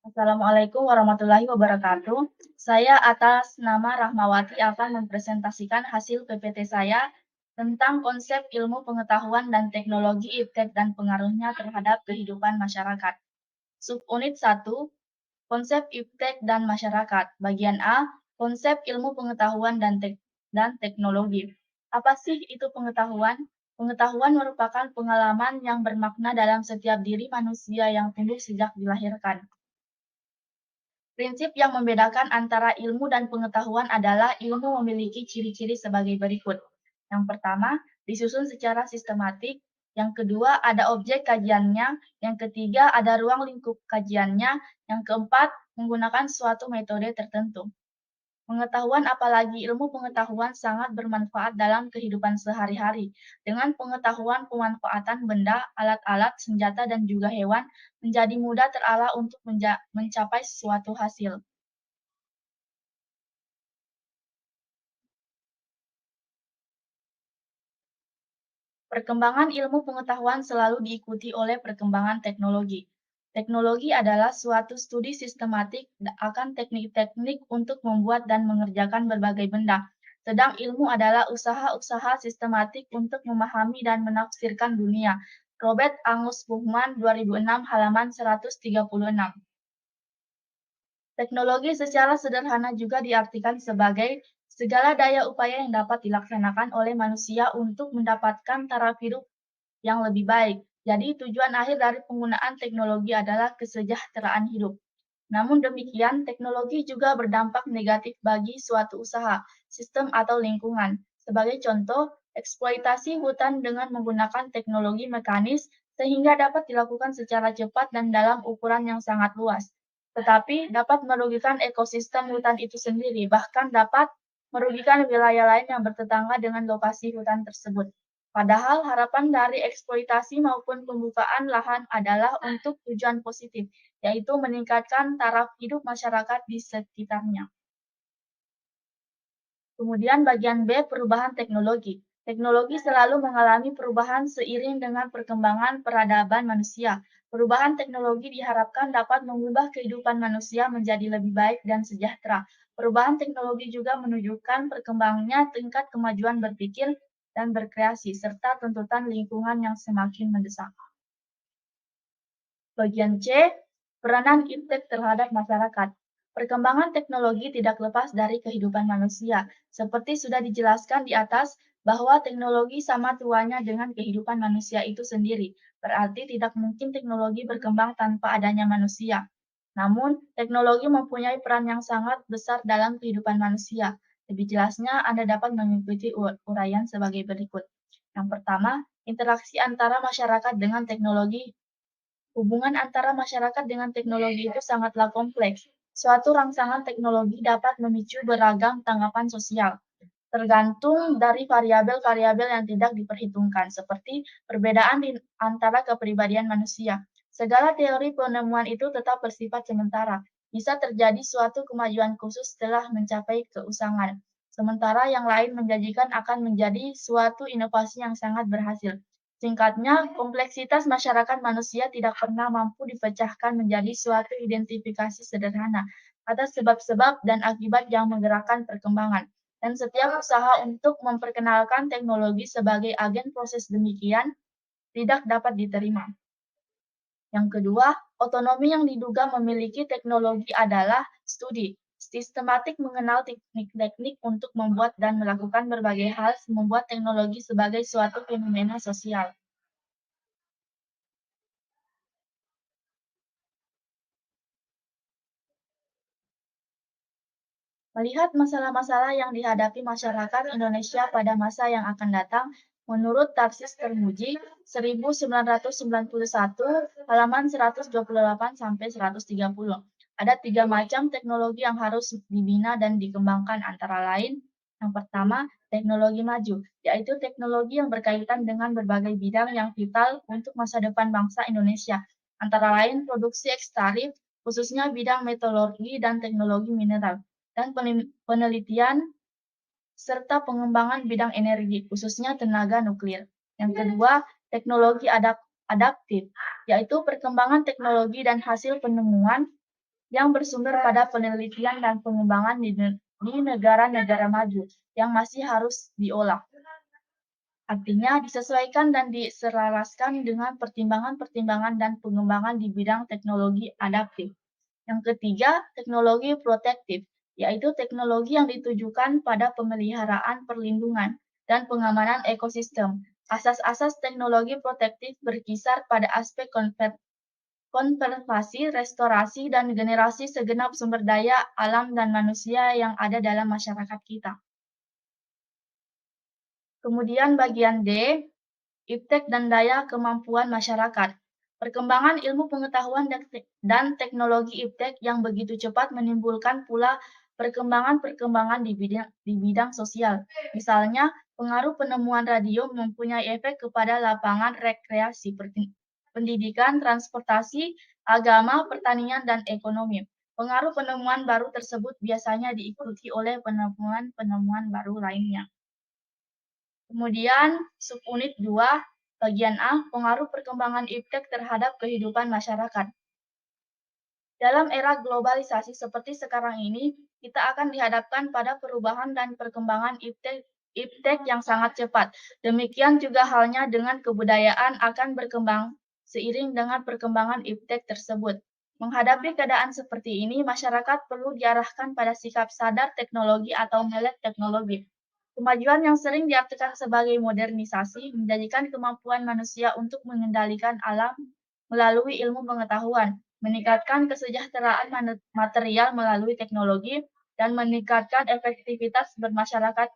Assalamualaikum warahmatullahi wabarakatuh. Saya atas nama Rahmawati akan mempresentasikan hasil PPT saya tentang konsep ilmu pengetahuan dan teknologi iptek dan pengaruhnya terhadap kehidupan masyarakat. Subunit 1, konsep iptek dan masyarakat. Bagian A, konsep ilmu pengetahuan dan teknologi. Apa sih itu pengetahuan? Pengetahuan merupakan pengalaman yang bermakna dalam setiap diri manusia yang tumbuh sejak dilahirkan. Prinsip yang membedakan antara ilmu dan pengetahuan adalah ilmu memiliki ciri-ciri sebagai berikut. Yang pertama, disusun secara sistematik. Yang kedua, ada objek kajiannya. Yang ketiga, ada ruang lingkup kajiannya. Yang keempat, menggunakan suatu metode tertentu. Pengetahuan apalagi ilmu pengetahuan sangat bermanfaat dalam kehidupan sehari-hari. Dengan pengetahuan pemanfaatan benda, alat-alat, senjata, dan juga hewan menjadi mudah terarah untuk mencapai suatu hasil. Perkembangan ilmu pengetahuan selalu diikuti oleh perkembangan teknologi. Teknologi adalah suatu studi sistematik akan teknik-teknik untuk membuat dan mengerjakan berbagai benda. Sedang ilmu adalah usaha-usaha sistematik untuk memahami dan menafsirkan dunia. Robert Angus Buchman, 2006, halaman 136. Teknologi secara sederhana juga diartikan sebagai segala daya upaya yang dapat dilaksanakan oleh manusia untuk mendapatkan taraf hidup yang lebih baik. Jadi tujuan akhir dari penggunaan teknologi adalah kesejahteraan hidup. Namun demikian, teknologi juga berdampak negatif bagi suatu usaha, sistem atau lingkungan. Sebagai contoh, eksploitasi hutan dengan menggunakan teknologi mekanis sehingga dapat dilakukan secara cepat dan dalam ukuran yang sangat luas. Tetapi dapat merugikan ekosistem hutan itu sendiri, bahkan dapat merugikan wilayah lain yang bertetangga dengan lokasi hutan tersebut. Padahal harapan dari eksploitasi maupun pembukaan lahan adalah untuk tujuan positif, yaitu meningkatkan taraf hidup masyarakat di sekitarnya. Kemudian bagian B, perubahan teknologi. Teknologi selalu mengalami perubahan seiring dengan perkembangan peradaban manusia. Perubahan teknologi diharapkan dapat mengubah kehidupan manusia menjadi lebih baik dan sejahtera. Perubahan teknologi juga menunjukkan perkembangannya tingkat kemajuan berpikir dan berkreasi, serta tuntutan lingkungan yang semakin mendesak. Bagian C, peranan iptek terhadap masyarakat. Perkembangan teknologi tidak lepas dari kehidupan manusia. Seperti sudah dijelaskan di atas, bahwa teknologi sama tuanya dengan kehidupan manusia itu sendiri. Berarti tidak mungkin teknologi berkembang tanpa adanya manusia. Namun, teknologi mempunyai peran yang sangat besar dalam kehidupan manusia. Lebih jelasnya, Anda dapat mengikuti uraian sebagai berikut. Yang pertama, interaksi antara masyarakat dengan teknologi. Hubungan antara masyarakat dengan teknologi itu sangatlah kompleks. Suatu rangsangan teknologi dapat memicu beragam tanggapan sosial, tergantung dari variabel-variabel yang tidak diperhitungkan, seperti perbedaan antara kepribadian manusia. Segala teori penemuan itu tetap bersifat sementara. Bisa terjadi suatu kemajuan khusus setelah mencapai keusangan, sementara yang lain menjanjikan akan menjadi suatu inovasi yang sangat berhasil. Singkatnya, kompleksitas masyarakat manusia tidak pernah mampu dipecahkan menjadi suatu identifikasi sederhana atas sebab-sebab dan akibat yang menggerakkan perkembangan. Dan setiap usaha untuk memperkenalkan teknologi sebagai agen proses demikian tidak dapat diterima. Yang kedua, otonomi yang diduga memiliki teknologi adalah studi. Sistematik mengenal teknik-teknik untuk membuat dan melakukan berbagai hal membuat teknologi sebagai suatu fenomena sosial. Melihat masalah-masalah yang dihadapi masyarakat Indonesia pada masa yang akan datang, menurut Tarsis Termuji, 1991, halaman 128 sampai 130. Ada 3 macam teknologi yang harus dibina dan dikembangkan antara lain. Yang pertama, teknologi maju, yaitu teknologi yang berkaitan dengan berbagai bidang yang vital untuk masa depan bangsa Indonesia, antara lain produksi ekstraktif, khususnya bidang metalurgi dan teknologi mineral dan penelitian serta pengembangan bidang energi, khususnya tenaga nuklir. Yang kedua, teknologi adaptif, yaitu perkembangan teknologi dan hasil penemuan yang bersumber pada penelitian dan pengembangan di negara-negara maju yang masih harus diolah. Artinya disesuaikan dan diselaraskan dengan pertimbangan-pertimbangan dan pengembangan di bidang teknologi adaptif. Yang ketiga, teknologi protektif, yaitu teknologi yang ditujukan pada pemeliharaan perlindungan dan pengamanan ekosistem. Asas-asas teknologi protektif berkisar pada aspek konservasi, restorasi, dan generasi segenap sumber daya alam dan manusia yang ada dalam masyarakat kita. Kemudian bagian D, iptek dan daya kemampuan masyarakat. Perkembangan ilmu pengetahuan dan teknologi iptek yang begitu cepat menimbulkan pula perkembangan-perkembangan di bidang sosial. Misalnya, pengaruh penemuan radio mempunyai efek kepada lapangan rekreasi, pendidikan, transportasi, agama, pertanian, dan ekonomi. Pengaruh penemuan baru tersebut biasanya diikuti oleh penemuan-penemuan baru lainnya. Kemudian subunit 2, bagian A, pengaruh perkembangan iptek terhadap kehidupan masyarakat. Dalam era globalisasi seperti sekarang ini, kita akan dihadapkan pada perubahan dan perkembangan iptek yang sangat cepat. Demikian juga halnya dengan kebudayaan akan berkembang seiring dengan perkembangan iptek tersebut. Menghadapi keadaan seperti ini, masyarakat perlu diarahkan pada sikap sadar teknologi atau melek teknologi. Kemajuan yang sering diartikan sebagai modernisasi menjadikan kemampuan manusia untuk mengendalikan alam melalui ilmu pengetahuan, meningkatkan kesejahteraan material melalui teknologi, dan meningkatkan efektivitas bermasyarakat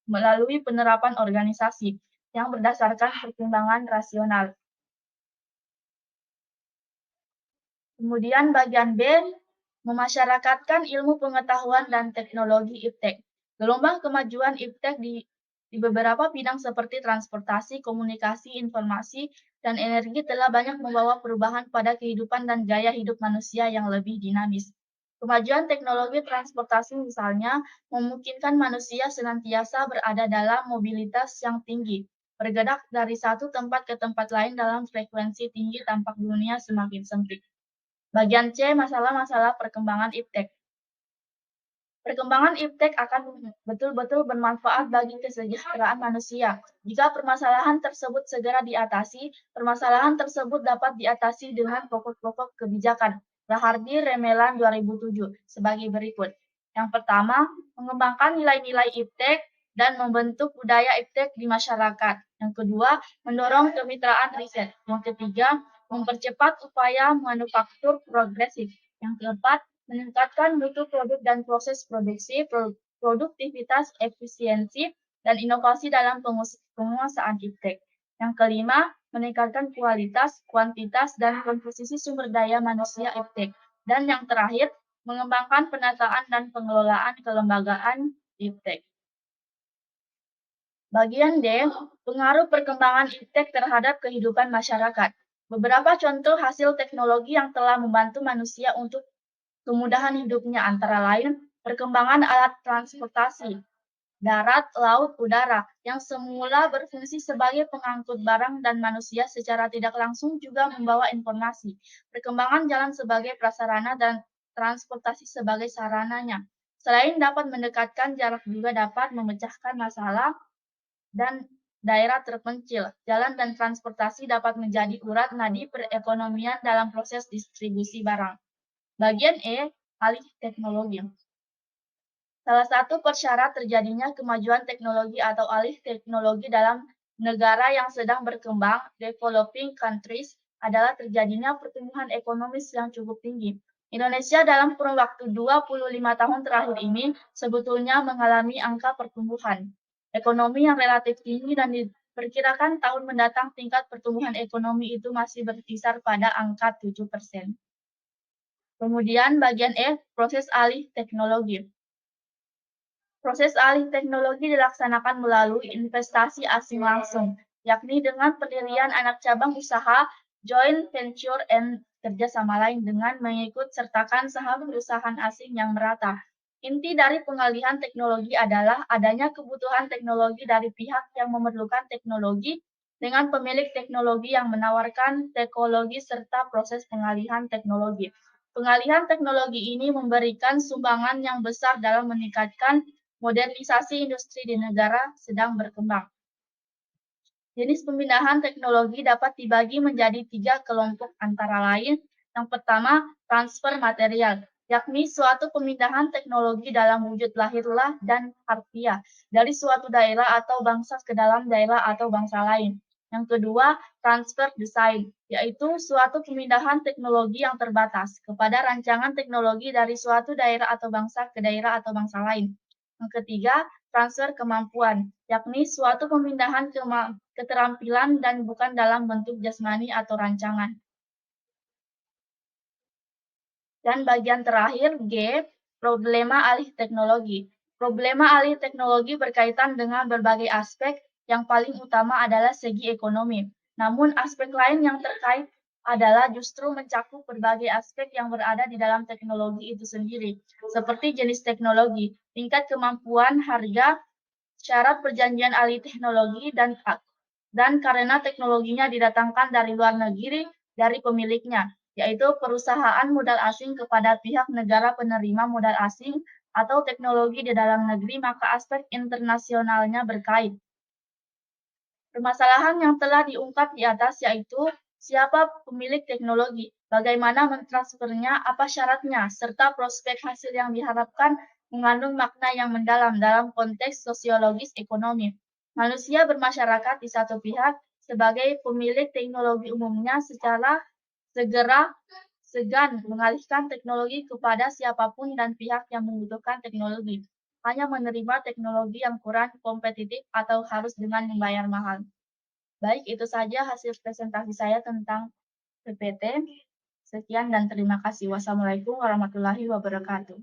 melalui penerapan organisasi yang berdasarkan pertimbangan rasional. Kemudian bagian B, memasyarakatkan ilmu pengetahuan dan teknologi iptek. Gelombang kemajuan iptek di beberapa bidang seperti transportasi, komunikasi, informasi, dan energi telah banyak membawa perubahan pada kehidupan dan gaya hidup manusia yang lebih dinamis. Kemajuan teknologi transportasi misalnya memungkinkan manusia senantiasa berada dalam mobilitas yang tinggi, bergerak dari satu tempat ke tempat lain dalam frekuensi tinggi tanpa dunia semakin sempit. Bagian C, masalah-masalah perkembangan iptek. Perkembangan iptek akan betul-betul bermanfaat bagi kesejahteraan manusia. Jika permasalahan tersebut segera diatasi, permasalahan tersebut dapat diatasi dengan pokok-pokok kebijakan. Rahardi Remelan 2007 sebagai berikut. Yang pertama, mengembangkan nilai-nilai iptek dan membentuk budaya iptek di masyarakat. Yang kedua, mendorong kemitraan riset. Yang ketiga, mempercepat upaya manufaktur progresif. Yang keempat, meningkatkan mutu produk dan proses produksi, produktivitas, efisiensi, dan inovasi dalam penguasaan iptek. Yang kelima, meningkatkan kualitas, kuantitas, dan komposisi sumber daya manusia iptek. Dan yang terakhir, mengembangkan penataan dan pengelolaan kelembagaan iptek. Bagian D, pengaruh perkembangan iptek terhadap kehidupan masyarakat. Beberapa contoh hasil teknologi yang telah membantu manusia untuk kemudahan hidupnya antara lain perkembangan alat transportasi, darat, laut, udara, yang semula berfungsi sebagai pengangkut barang dan manusia secara tidak langsung juga membawa informasi. Perkembangan jalan sebagai prasarana dan transportasi sebagai sarananya. Selain dapat mendekatkan jarak juga dapat memecahkan masalah dan daerah terpencil. Jalan dan transportasi dapat menjadi urat nadi perekonomian dalam proses distribusi barang. Bagian E, alih teknologi. Salah satu persyarat terjadinya kemajuan teknologi atau alih teknologi dalam negara yang sedang berkembang, developing countries, adalah terjadinya pertumbuhan ekonomis yang cukup tinggi. Indonesia dalam kurun waktu 25 tahun terakhir ini sebetulnya mengalami angka pertumbuhan ekonomi yang relatif tinggi dan diperkirakan tahun mendatang tingkat pertumbuhan ekonomi itu masih berkisar pada angka 7%. Kemudian bagian E, proses alih teknologi. Proses alih teknologi dilaksanakan melalui investasi asing langsung, yakni dengan pendirian anak cabang usaha, joint venture, dan kerjasama lain dengan mengikut sertakan saham perusahaan asing yang merata. Inti dari pengalihan teknologi adalah adanya kebutuhan teknologi dari pihak yang memerlukan teknologi dengan pemilik teknologi yang menawarkan teknologi serta proses pengalihan teknologi. Pengalihan teknologi ini memberikan sumbangan yang besar dalam meningkatkan modernisasi industri di negara sedang berkembang. Jenis pemindahan teknologi dapat dibagi menjadi 3 kelompok antara lain. Yang pertama, transfer material, yakni suatu pemindahan teknologi dalam wujud lahirlah dan harfiah dari suatu daerah atau bangsa ke dalam daerah atau bangsa lain. Yang kedua, transfer design, yaitu suatu pemindahan teknologi yang terbatas kepada rancangan teknologi dari suatu daerah atau bangsa ke daerah atau bangsa lain. Yang ketiga, transfer kemampuan, yakni suatu pemindahan keterampilan dan bukan dalam bentuk jasmani atau rancangan. Dan bagian terakhir, G, problema alih teknologi. Problema alih teknologi berkaitan dengan berbagai aspek, yang paling utama adalah segi ekonomi. Namun aspek lain yang terkait adalah justru mencakup berbagai aspek yang berada di dalam teknologi itu sendiri, seperti jenis teknologi, tingkat kemampuan, harga, syarat perjanjian alih teknologi, dan karena teknologinya didatangkan dari luar negeri dari pemiliknya, yaitu perusahaan modal asing kepada pihak negara penerima modal asing atau teknologi di dalam negeri, maka aspek internasionalnya berkait. Permasalahan yang telah diungkap di atas yaitu siapa pemilik teknologi, bagaimana mentransfernya, apa syaratnya, serta prospek hasil yang diharapkan mengandung makna yang mendalam dalam konteks sosiologis ekonomi. Manusia bermasyarakat di satu pihak sebagai pemilik teknologi umumnya secara segera segan mengalihkan teknologi kepada siapapun dan pihak yang membutuhkan teknologi, hanya menerima teknologi yang kurang kompetitif atau harus dengan membayar mahal. Baik, itu saja hasil presentasi saya tentang PPT. Sekian dan terima kasih. Wassalamualaikum warahmatullahi wabarakatuh.